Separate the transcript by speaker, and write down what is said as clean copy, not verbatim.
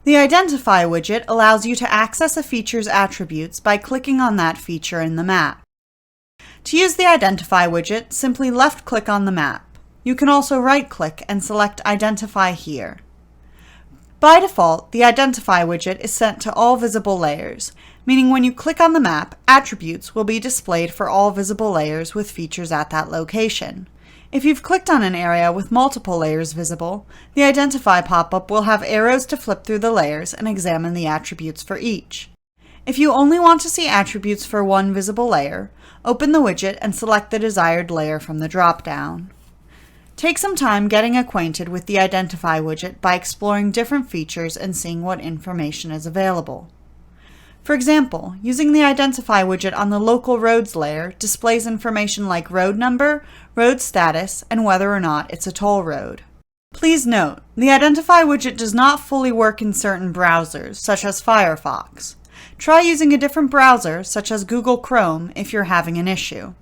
Speaker 1: The Identify widget allows you to access a feature's attributes by clicking on that feature in the map. To use the Identify widget, simply left-click on the map. You can also right-click and select Identify here. By default, the Identify widget is sent to all visible layers, meaning when you click on the map, attributes will be displayed for all visible layers with features at that location. If you've clicked on an area with multiple layers visible, the Identify pop-up will have arrows to flip through the layers and examine the attributes for each. If you only want to see attributes for one visible layer, open the widget and select the desired layer from the drop-down. Take some time getting acquainted with the Identify widget by exploring different features and seeing what information is available. For example, using the Identify widget on the Local Roads layer displays information like road number, road status, and whether or not it's a toll road. Please note, the Identify widget does not fully work in certain browsers, such as Firefox. Try using a different browser, such as Google Chrome, if you're having an issue.